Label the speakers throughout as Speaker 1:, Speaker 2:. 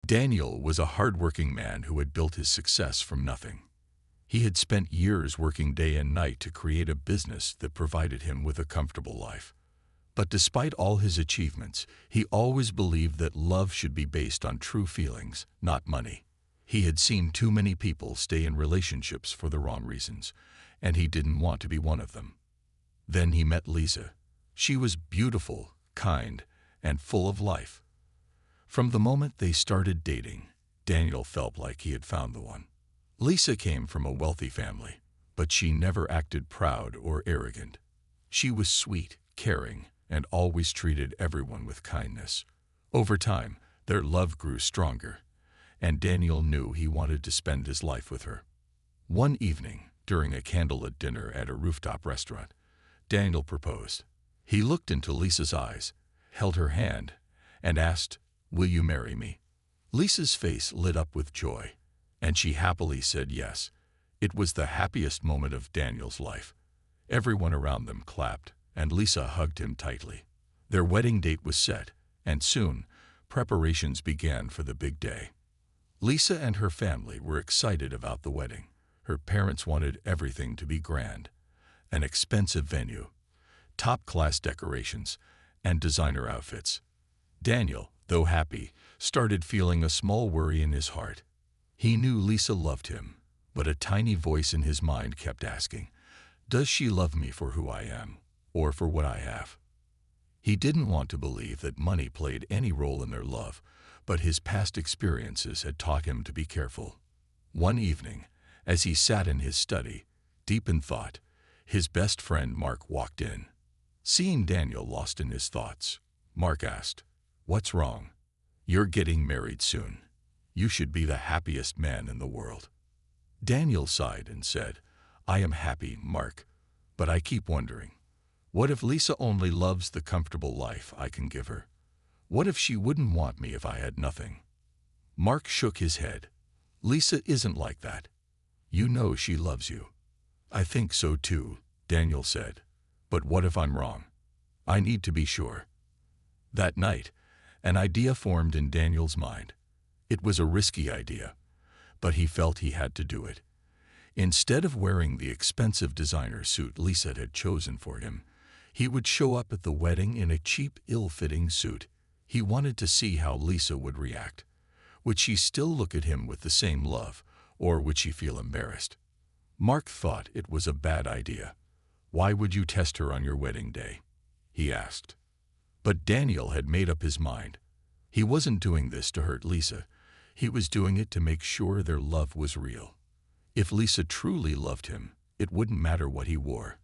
Speaker 1: Daniel was a hard-working man who had built his success from nothing. He had spent years working day and night to create a business that provided him with a comfortable life. But despite all his achievements, he always believed that love should be based on true feelings, not money. He had seen too many people stay in relationships for the wrong reasons, and he didn't want to be one of them. Then he met Lisa. She was beautiful, kind, and full of life. From the moment they started dating, Daniel felt like he had found the one. Lisa came from a wealthy family, but she never acted proud or arrogant. She was sweet, caring, and always treated everyone with kindness. Over time, their love grew stronger, and Daniel knew he wanted to spend his life with her. One evening, during a candlelit dinner at a rooftop restaurant, Daniel proposed. He looked into Lisa's eyes, held her hand, and asked, "Will you marry me?" Lisa's face lit up with joy, and she happily said yes. It was the happiest moment of Daniel's life. Everyone around them clapped, and Lisa hugged him tightly. Their wedding date was set, and soon, preparations began for the big day. Lisa and her family were excited about the wedding. Her parents wanted everything to be grand. An expensive venue, top-class decorations, and designer outfits. Daniel, though happy, started feeling a small worry in his heart. He knew Lisa loved him, but a tiny voice in his mind kept asking, "Does she love me for who I am, or for what I have?" He didn't want to believe that money played any role in their love, but his past experiences had taught him to be careful. One evening, as he sat in his study, deep in thought, his best friend Mark walked in. Seeing Daniel lost in his thoughts, Mark asked, "What's wrong? You're getting married soon. You should be the happiest man in the world." Daniel sighed and said, "I am happy, Mark, but I keep wondering, what if Lisa only loves the comfortable life I can give her? What if she wouldn't want me if I had nothing?" Mark shook his head. "Lisa isn't like that. You know she loves you." "I think so too," Daniel said. "But what if I'm wrong? I need to be sure." That night, an idea formed in Daniel's mind. It was a risky idea, but he felt he had to do it. Instead of wearing the expensive designer suit Lisa had chosen for him, he would show up at the wedding in a cheap, ill-fitting suit. He wanted to see how Lisa would react. Would she still look at him with the same love, or would she feel embarrassed? Mark thought it was a bad idea. "Why would you test her on your wedding day?" he asked. But Daniel had made up his mind. He wasn't doing this to hurt Lisa. He was doing it to make sure their love was real. If Lisa truly loved him, it wouldn't matter what he wore.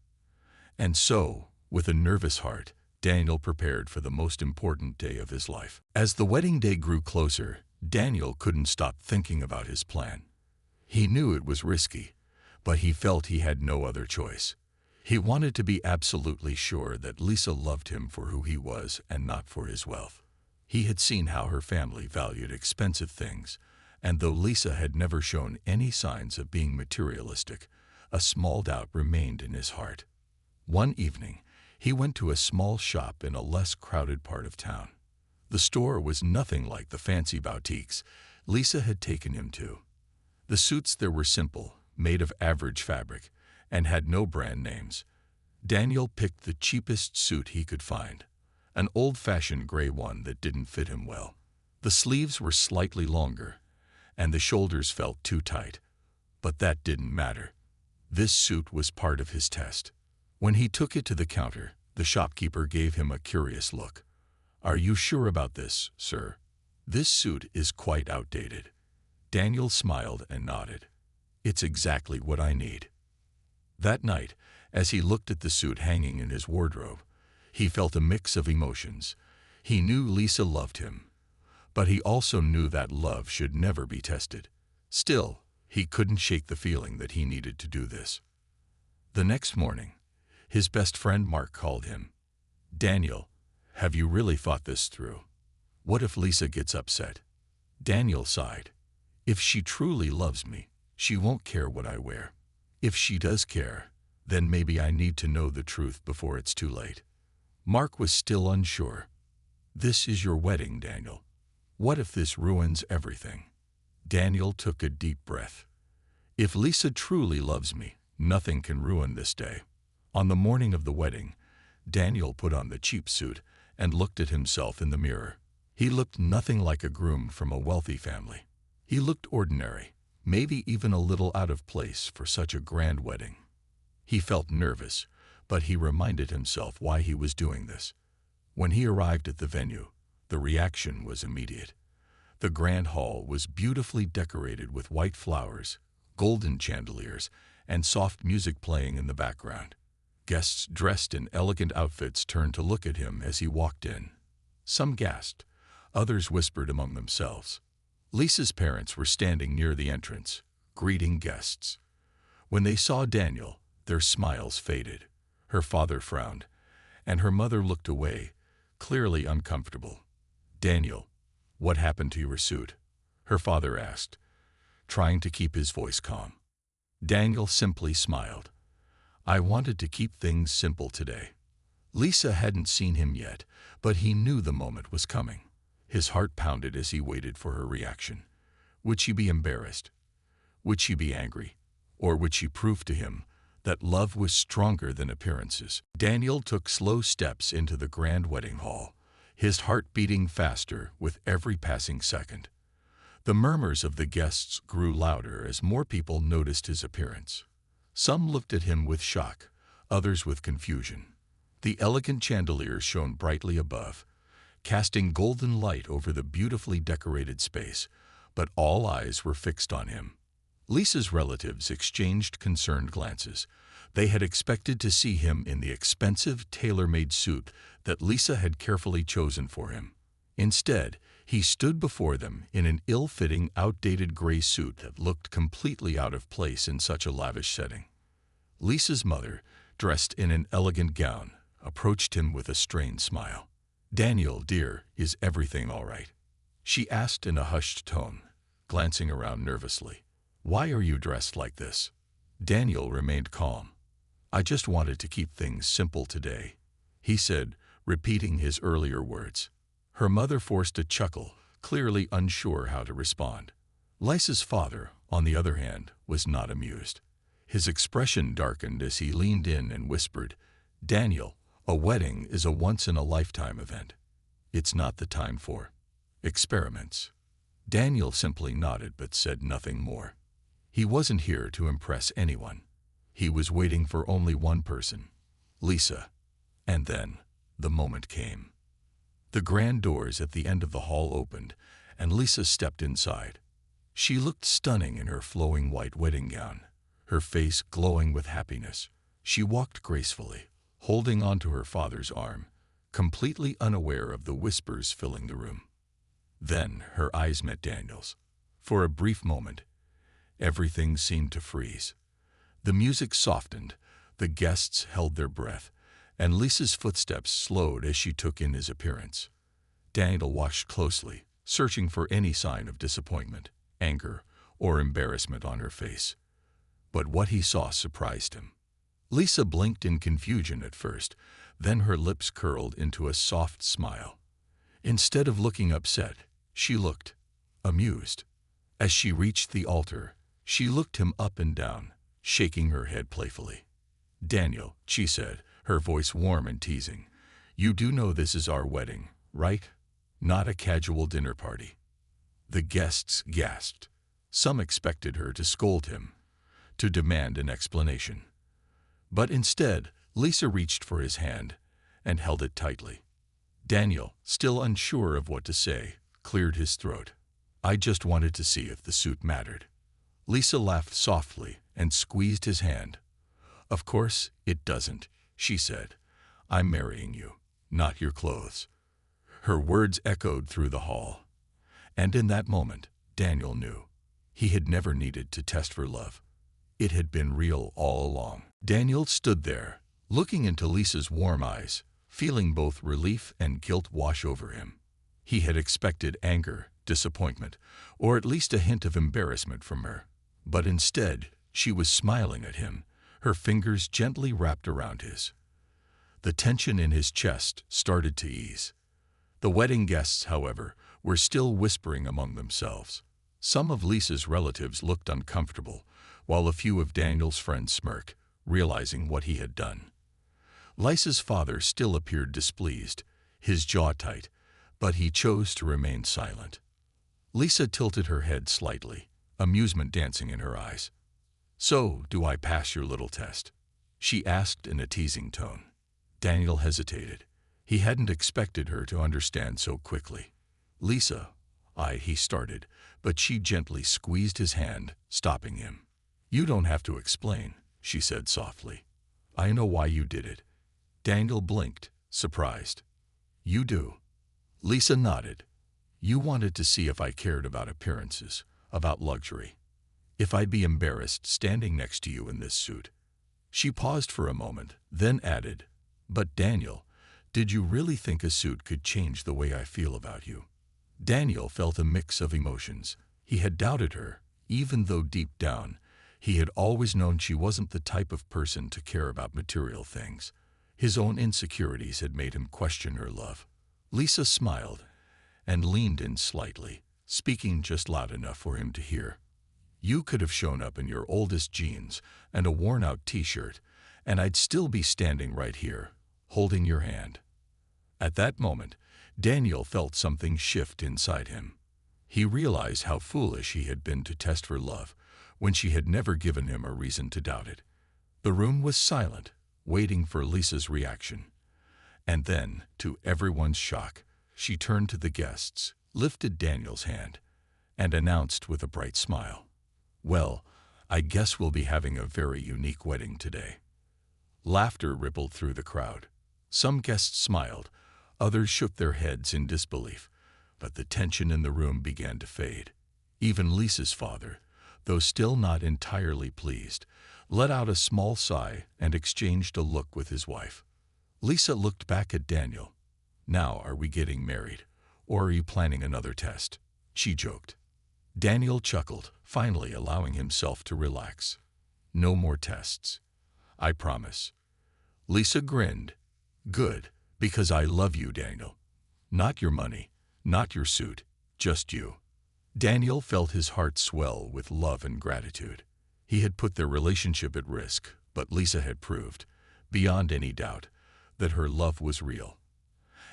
Speaker 1: And so, with a nervous heart, Daniel prepared for the most important day of his life. As the wedding day grew closer, Daniel couldn't stop thinking about his plan. He knew it was risky, but he felt he had no other choice. He wanted to be absolutely sure that Lisa loved him for who he was and not for his wealth. He had seen how her family valued expensive things, and though Lisa had never shown any signs of being materialistic, a small doubt remained in his heart. One evening, he went to a small shop in a less crowded part of town. The store was nothing like the fancy boutiques Lisa had taken him to. The suits there were simple, made of average fabric, and had no brand names. Daniel picked the cheapest suit he could find, an old-fashioned gray one that didn't fit him well. The sleeves were slightly longer, and the shoulders felt too tight. But that didn't matter. This suit was part of his test. When he took it to the counter, the shopkeeper gave him a curious look. "Are you sure about this, sir? This suit is quite outdated." Daniel smiled and nodded. "It's exactly what I need." That night, as he looked at the suit hanging in his wardrobe, he felt a mix of emotions. He knew Lisa loved him, but he also knew that love should never be tested. Still, he couldn't shake the feeling that he needed to do this. The next morning, his best friend Mark called him. "Daniel, have you really thought this through? What if Lisa gets upset?" Daniel sighed. "If she truly loves me, she won't care what I wear. If she does care, then maybe I need to know the truth before it's too late." Mark was still unsure. "This is your wedding, Daniel. What if this ruins everything? Daniel took a deep breath. If Lisa truly loves me, nothing can ruin this day. On the morning of the wedding, Daniel put on the cheap suit and looked at himself in the mirror. He looked nothing like a groom from a wealthy family. He looked ordinary, maybe even a little out of place for such a grand wedding. He felt nervous, but he reminded himself why he was doing this. When he arrived at the venue, the reaction was immediate. The grand hall was beautifully decorated with white flowers, golden chandeliers, and soft music playing in the background. Guests dressed in elegant outfits turned to look at him as he walked in. Some gasped, others whispered among themselves. Lisa's parents were standing near the entrance, greeting guests. When they saw Daniel, their smiles faded. Her father frowned, and her mother looked away, clearly uncomfortable. "Daniel, what happened to your suit?" her father asked, trying to keep his voice calm. Daniel simply smiled. "I wanted to keep things simple today." Lisa hadn't seen him yet, but he knew the moment was coming. His heart pounded as he waited for her reaction. Would she be embarrassed? Would she be angry? Or would she prove to him that love was stronger than appearances? Daniel took slow steps into the grand wedding hall, his heart beating faster with every passing second. The murmurs of the guests grew louder as more people noticed his appearance. Some looked at him with shock, others with confusion. The elegant chandeliers shone brightly above, casting golden light over the beautifully decorated space, but all eyes were fixed on him. Lisa's relatives exchanged concerned glances. They had expected to see him in the expensive, tailor-made suit that Lisa had carefully chosen for him. Instead, he stood before them in an ill-fitting, outdated gray suit that looked completely out of place in such a lavish setting. Lisa's mother, dressed in an elegant gown, approached him with a strained smile. "Daniel, dear, is everything all right?" she asked in a hushed tone, glancing around nervously. "Why are you dressed like this?" Daniel remained calm. "I just wanted to keep things simple today," he said, repeating his earlier words. Her mother forced a chuckle, clearly unsure how to respond. Lisa's father, on the other hand, was not amused. His expression darkened as he leaned in and whispered, "Daniel, a wedding is a once-in-a-lifetime event. It's not the time for experiments." Daniel simply nodded but said nothing more. He wasn't here to impress anyone. He was waiting for only one person, Lisa. And then, the moment came. The grand doors at the end of the hall opened, and Lisa stepped inside. She looked stunning in her flowing white wedding gown, her face glowing with happiness. She walked gracefully, holding onto her father's arm, completely unaware of the whispers filling the room. Then her eyes met Daniel's. For a brief moment, everything seemed to freeze. The music softened, the guests held their breath, and Lisa's footsteps slowed as she took in his appearance. Daniel watched closely, searching for any sign of disappointment, anger, or embarrassment on her face. But what he saw surprised him. Lisa blinked in confusion at first, then her lips curled into a soft smile. Instead of looking upset, she looked amused. As she reached the altar, she looked him up and down, shaking her head playfully. "Daniel," she said, her voice warm and teasing, "you do know this is our wedding, right? Not a casual dinner party." The guests gasped. Some expected her to scold him, to demand an explanation. But instead, Lisa reached for his hand and held it tightly. Daniel, still unsure of what to say, cleared his throat. "I just wanted to see if the suit mattered." Lisa laughed softly and squeezed his hand. "Of course it doesn't," she said. "I'm marrying you, not your clothes." Her words echoed through the hall. And in that moment, Daniel knew. He had never needed to test for love. It had been real all along. Daniel stood there, looking into Lisa's warm eyes, feeling both relief and guilt wash over him. He had expected anger, disappointment, or at least a hint of embarrassment from her. But instead, she was smiling at him, her fingers gently wrapped around his. The tension in his chest started to ease. The wedding guests, however, were still whispering among themselves. Some of Lisa's relatives looked uncomfortable, while a few of Daniel's friends smirked, realizing what he had done. Lisa's father still appeared displeased, his jaw tight, but he chose to remain silent. Lisa tilted her head slightly, amusement dancing in her eyes. "So, do I pass your little test?" she asked in a teasing tone. Daniel hesitated. He hadn't expected her to understand so quickly. "Lisa, he started, but she gently squeezed his hand, stopping him. "You don't have to explain," she said softly. "I know why you did it." Daniel blinked, surprised. "You do?" Lisa nodded. "You wanted to see if I cared about appearances, about luxury. If I'd be embarrassed standing next to you in this suit." She paused for a moment, then added, "But Daniel, did you really think a suit could change the way I feel about you?" Daniel felt a mix of emotions. He had doubted her, even though deep down, he had always known she wasn't the type of person to care about material things. His own insecurities had made him question her love. Lisa smiled and leaned in slightly, speaking just loud enough for him to hear. "You could have shown up in your oldest jeans and a worn-out t-shirt, and I'd still be standing right here, holding your hand." At that moment, Daniel felt something shift inside him. He realized how foolish he had been to test her love when she had never given him a reason to doubt it. The room was silent, waiting for Lisa's reaction. And then, to everyone's shock, she turned to the guests, lifted Daniel's hand, and announced with a bright smile, "Well, I guess we'll be having a very unique wedding today." Laughter rippled through the crowd. Some guests smiled, others shook their heads in disbelief, but the tension in the room began to fade. Even Lisa's father, though still not entirely pleased, let out a small sigh and exchanged a look with his wife. Lisa looked back at Daniel. "Now, are we getting married, or are you planning another test?" she joked. Daniel chuckled, finally allowing himself to relax. "No more tests. I promise." Lisa grinned. "Good, because I love you, Daniel. Not your money, not your suit, just you." Daniel felt his heart swell with love and gratitude. He had put their relationship at risk, but Lisa had proved, beyond any doubt, that her love was real.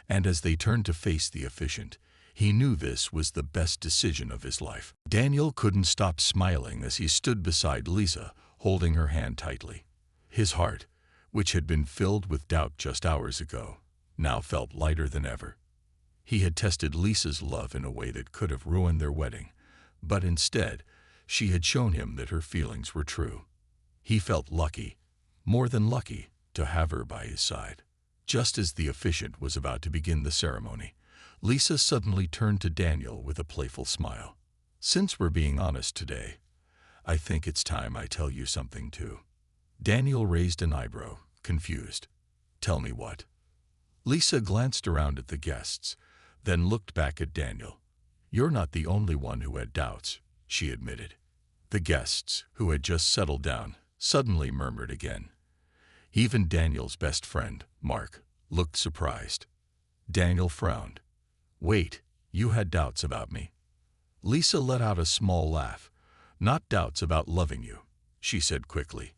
Speaker 1: And as they turned to face the officiant, he knew this was the best decision of his life. Daniel couldn't stop smiling as he stood beside Lisa, holding her hand tightly. His heart, which had been filled with doubt just hours ago, now felt lighter than ever. He had tested Lisa's love in a way that could have ruined their wedding, but instead, she had shown him that her feelings were true. He felt lucky, more than lucky, to have her by his side. Just as the officiant was about to begin the ceremony, Lisa suddenly turned to Daniel with a playful smile. "Since we're being honest today, I think it's time I tell you something too." Daniel raised an eyebrow, confused. "Tell me what?" Lisa glanced around at the guests, then looked back at Daniel. "You're not the only one who had doubts," she admitted. The guests, who had just settled down, suddenly murmured again. Even Daniel's best friend, Mark, looked surprised. Daniel frowned. "Wait, you had doubts about me?" Lisa let out a small laugh. "Not doubts about loving you," she said quickly.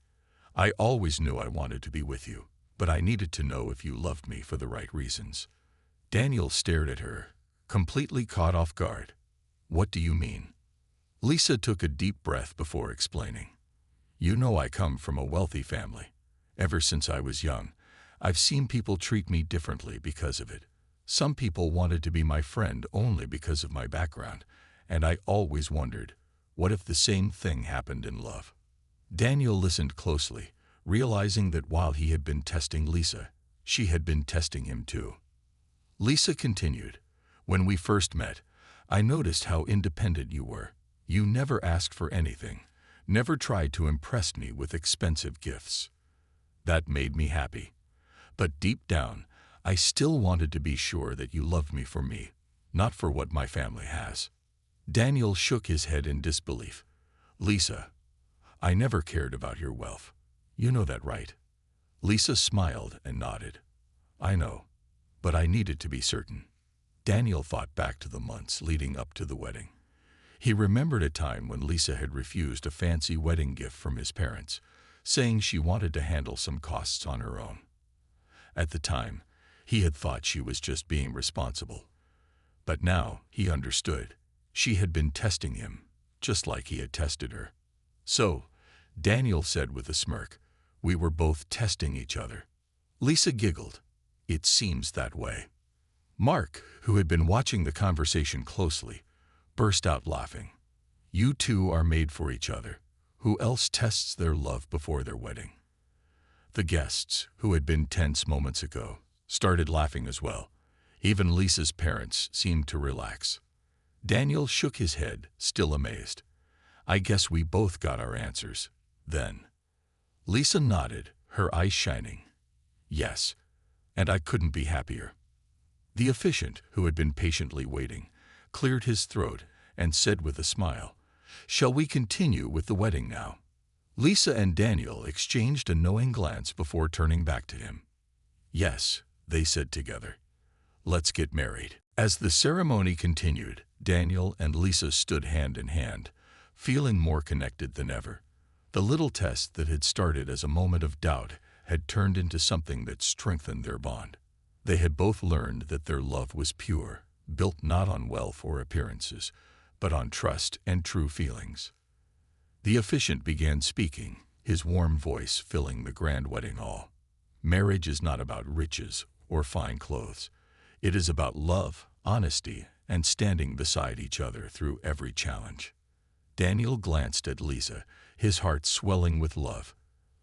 Speaker 1: "I always knew I wanted to be with you, but I needed to know if you loved me for the right reasons." Daniel stared at her, completely caught off guard. "What do you mean?" Lisa took a deep breath before explaining. "You know I come from a wealthy family. Ever since I was young, I've seen people treat me differently because of it. Some people wanted to be my friend only because of my background, and I always wondered, what if the same thing happened in love?" Daniel listened closely, realizing that while he had been testing Lisa, she had been testing him too. Lisa continued, "When we first met, I noticed how independent you were. You never asked for anything, never tried to impress me with expensive gifts. That made me happy. But deep down, I still wanted to be sure that you loved me for me, not for what my family has." Daniel shook his head in disbelief. "Lisa, I never cared about your wealth. You know that, right?" Lisa smiled and nodded. "I know, but I needed to be certain." Daniel thought back to the months leading up to the wedding. He remembered a time when Lisa had refused a fancy wedding gift from his parents, saying she wanted to handle some costs on her own. At the time, he had thought she was just being responsible. But now he understood. She had been testing him, just like he had tested her. So, Daniel said with a smirk, "We were both testing each other." Lisa giggled. "It seems that way." Mark, who had been watching the conversation closely, burst out laughing. "You two are made for each other. Who else tests their love before their wedding?" The guests, who had been tense moments ago, started laughing as well. Even Lisa's parents seemed to relax. Daniel shook his head, still amazed. "I guess we both got our answers, then." Lisa nodded, her eyes shining. "Yes, and I couldn't be happier." The officiant, who had been patiently waiting, cleared his throat and said with a smile, "Shall we continue with the wedding now?" Lisa and Daniel exchanged a knowing glance before turning back to him. "Yes," they said together. "Let's get married." As the ceremony continued, Daniel and Lisa stood hand in hand, feeling more connected than ever. The little test that had started as a moment of doubt had turned into something that strengthened their bond. They had both learned that their love was pure, built not on wealth or appearances, but on trust and true feelings. The officiant began speaking, his warm voice filling the grand wedding hall. "Marriage is not about riches or fine clothes. It is about love, honesty, and standing beside each other through every challenge." Daniel glanced at Lisa, his heart swelling with love.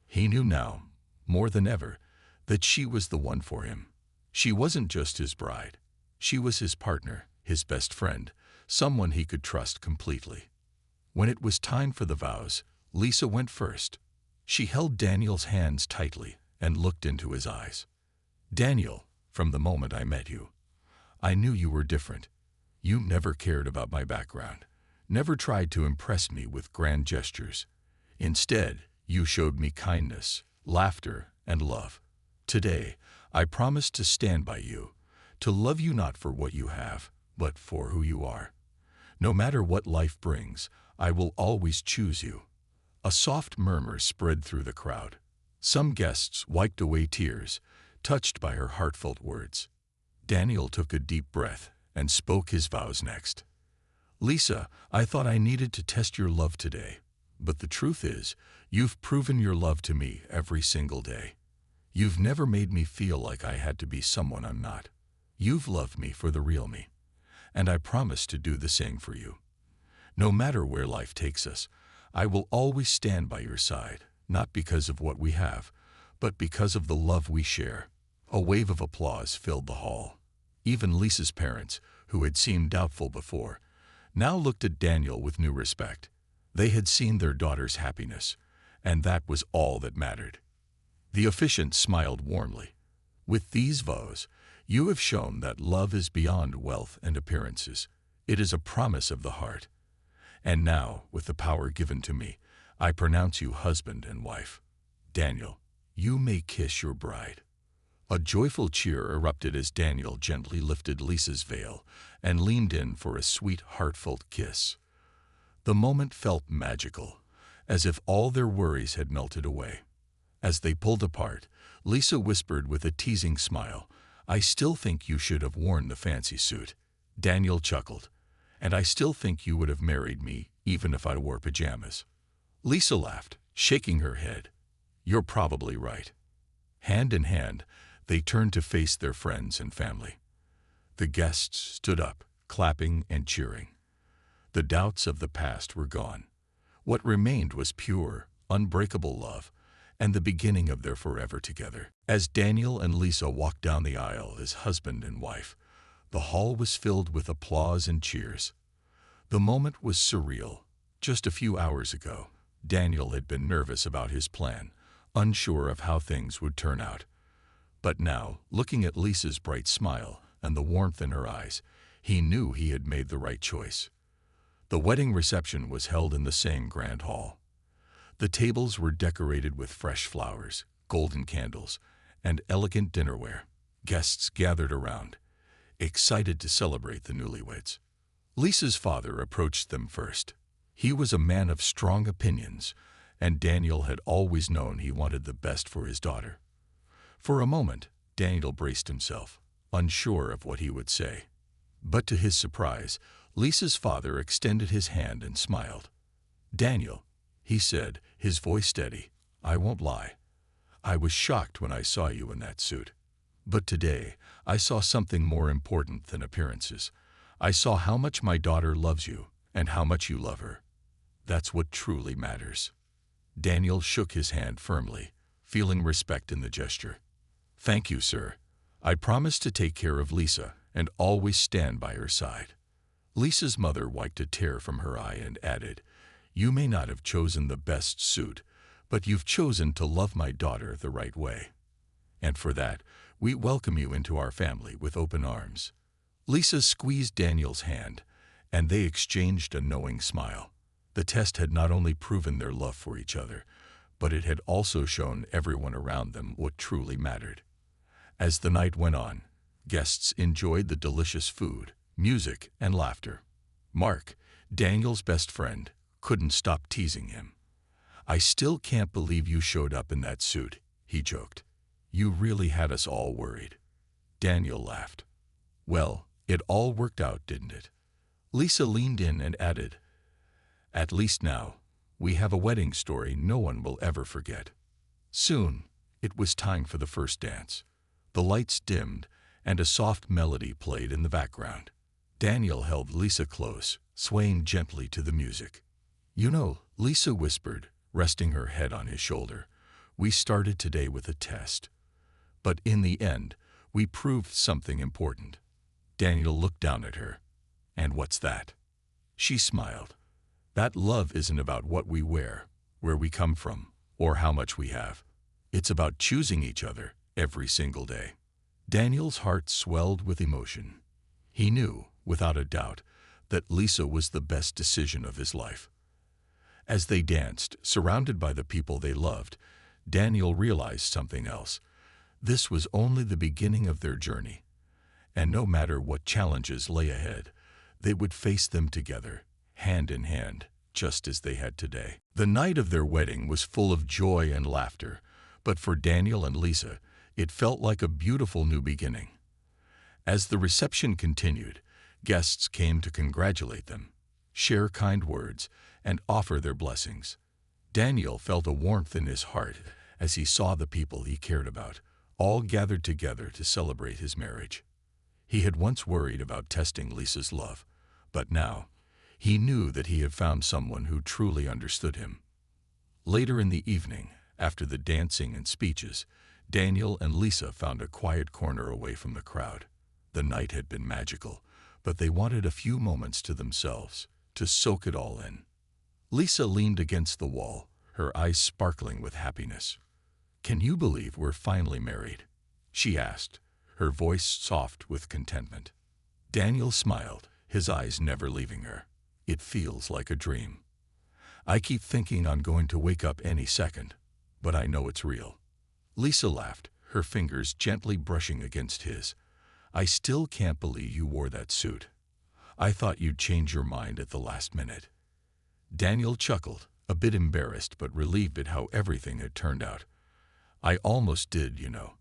Speaker 1: He knew now, more than ever, that she was the one for him. She wasn't just his bride. She was his partner, his best friend, someone he could trust completely. When it was time for the vows, Lisa went first. She held Daniel's hands tightly and looked into his eyes. "Daniel, from the moment I met you, I knew you were different. You never cared about my background, never tried to impress me with grand gestures. Instead, you showed me kindness, laughter, and love. Today, I promise to stand by you, to love you not for what you have, but for who you are. No matter what life brings, I will always choose you." A soft murmur spread through the crowd. Some guests wiped away tears, touched by her heartfelt words. Daniel took a deep breath and spoke his vows next. "Lisa, I thought I needed to test your love today, but the truth is, you've proven your love to me every single day. You've never made me feel like I had to be someone I'm not. You've loved me for the real me, and I promise to do the same for you. No matter where life takes us, I will always stand by your side, not because of what we have, but because of the love we share." A wave of applause filled the hall. Even Lisa's parents, who had seemed doubtful before, now looked at Daniel with new respect. They had seen their daughter's happiness, and that was all that mattered. The officiant smiled warmly. "With these vows, you have shown that love is beyond wealth and appearances. It is a promise of the heart. And now, with the power given to me, I pronounce you husband and wife. Daniel, you may kiss your bride." A joyful cheer erupted as Daniel gently lifted Lisa's veil and leaned in for a sweet, heartfelt kiss. The moment felt magical, as if all their worries had melted away. As they pulled apart, Lisa whispered with a teasing smile, "I still think you should have worn the fancy suit." Daniel chuckled, "And I still think you would have married me even if I wore pajamas." Lisa laughed, shaking her head. "You're probably right." Hand in hand, they turned to face their friends and family. The guests stood up, clapping and cheering. The doubts of the past were gone. What remained was pure, unbreakable love, and the beginning of their forever together. As Daniel and Lisa walked down the aisle as husband and wife, the hall was filled with applause and cheers. The moment was surreal. Just a few hours ago, Daniel had been nervous about his plan, unsure of how things would turn out. But now, looking at Lisa's bright smile and the warmth in her eyes, he knew he had made the right choice. The wedding reception was held in the same grand hall. The tables were decorated with fresh flowers, golden candles, and elegant dinnerware. Guests gathered around, excited to celebrate the newlyweds. Lisa's father approached them first. He was a man of strong opinions, and Daniel had always known he wanted the best for his daughter. For a moment, Daniel braced himself, unsure of what he would say. But to his surprise, Lisa's father extended his hand and smiled. "Daniel," he said, his voice steady, "I won't lie. I was shocked when I saw you in that suit. But today, I saw something more important than appearances. I saw how much my daughter loves you and how much you love her. That's what truly matters." Daniel shook his hand firmly, feeling respect in the gesture. "Thank you, sir. I promise to take care of Lisa and always stand by her side." Lisa's mother wiped a tear from her eye and added, "You may not have chosen the best suit, but you've chosen to love my daughter the right way. And for that, we welcome you into our family with open arms." Lisa squeezed Daniel's hand, and they exchanged a knowing smile. The test had not only proven their love for each other, but it had also shown everyone around them what truly mattered. As the night went on, guests enjoyed the delicious food, music, and laughter. Mark, Daniel's best friend, couldn't stop teasing him. "I still can't believe you showed up in that suit," he joked. "You really had us all worried." Daniel laughed. "Well, it all worked out, didn't it?" Lisa leaned in and added, "At least now, we have a wedding story no one will ever forget." Soon, it was time for the first dance. The lights dimmed, and a soft melody played in the background. Daniel held Lisa close, swaying gently to the music. "You know," Lisa whispered, resting her head on his shoulder, "we started today with a test. But in the end, we proved something important." Daniel looked down at her. "And what's that?" She smiled. "That love isn't about what we wear, where we come from, or how much we have. It's about choosing each other every single day." Daniel's heart swelled with emotion. He knew, without a doubt, that Lisa was the best decision of his life. As they danced, surrounded by the people they loved, Daniel realized something else. This was only the beginning of their journey, and no matter what challenges lay ahead, they would face them together, hand in hand, just as they had today. The night of their wedding was full of joy and laughter, but for Daniel and Lisa, it felt like a beautiful new beginning. As the reception continued, guests came to congratulate them, share kind words, and offer their blessings. Daniel felt a warmth in his heart as he saw the people he cared about, all gathered together to celebrate his marriage. He had once worried about testing Lisa's love, but now, he knew that he had found someone who truly understood him. Later in the evening, after the dancing and speeches, Daniel and Lisa found a quiet corner away from the crowd. The night had been magical, but they wanted a few moments to themselves, to soak it all in. Lisa leaned against the wall, her eyes sparkling with happiness. "Can you believe we're finally married?" she asked, her voice soft with contentment. Daniel smiled, his eyes never leaving her. "It feels like a dream. I keep thinking I'm going to wake up any second, but I know it's real." Lisa laughed, her fingers gently brushing against his. "I still can't believe you wore that suit. I thought you'd change your mind at the last minute." Daniel chuckled, a bit embarrassed but relieved at how everything had turned out. "I almost did, you know.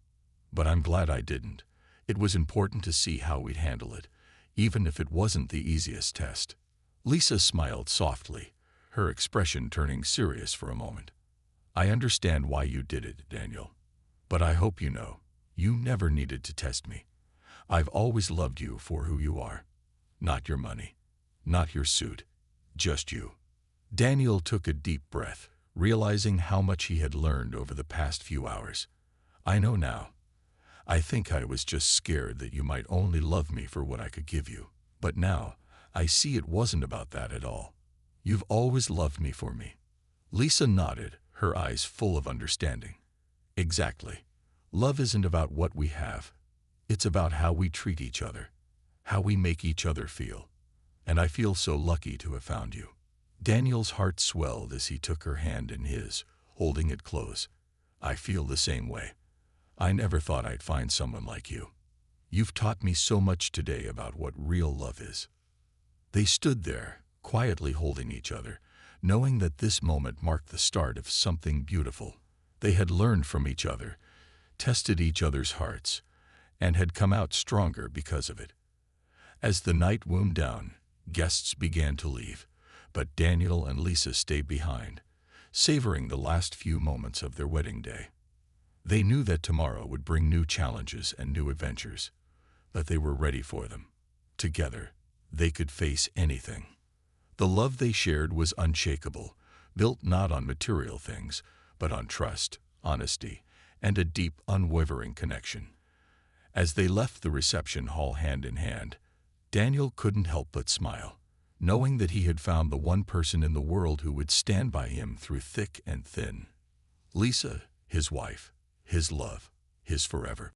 Speaker 1: But I'm glad I didn't. It was important to see how we'd handle it, even if it wasn't the easiest test." Lisa smiled softly, her expression turning serious for a moment. "I understand why you did it, Daniel. But I hope you know, you never needed to test me. I've always loved you for who you are. Not your money, not your suit, just you." Daniel took a deep breath, realizing how much he had learned over the past few hours. "I know now. I think I was just scared that you might only love me for what I could give you. But now, I see it wasn't about that at all. You've always loved me for me." Lisa nodded, her eyes full of understanding. "Exactly. Love isn't about what we have. It's about how we treat each other, how we make each other feel. And I feel so lucky to have found you." Daniel's heart swelled as he took her hand in his, holding it close. "I feel the same way. I never thought I'd find someone like you. You've taught me so much today about what real love is." They stood there, quietly holding each other, knowing that this moment marked the start of something beautiful. They had learned from each other, tested each other's hearts, and had come out stronger because of it. As the night wound down, guests began to leave, but Daniel and Lisa stayed behind, savoring the last few moments of their wedding day. They knew that tomorrow would bring new challenges and new adventures, but they were ready for them. Together, they could face anything. The love they shared was unshakable, built not on material things, but on trust, honesty, and a deep, unwavering connection. As they left the reception hall hand in hand, Daniel couldn't help but smile, knowing that he had found the one person in the world who would stand by him through thick and thin. Lisa, his wife, his love, his forever.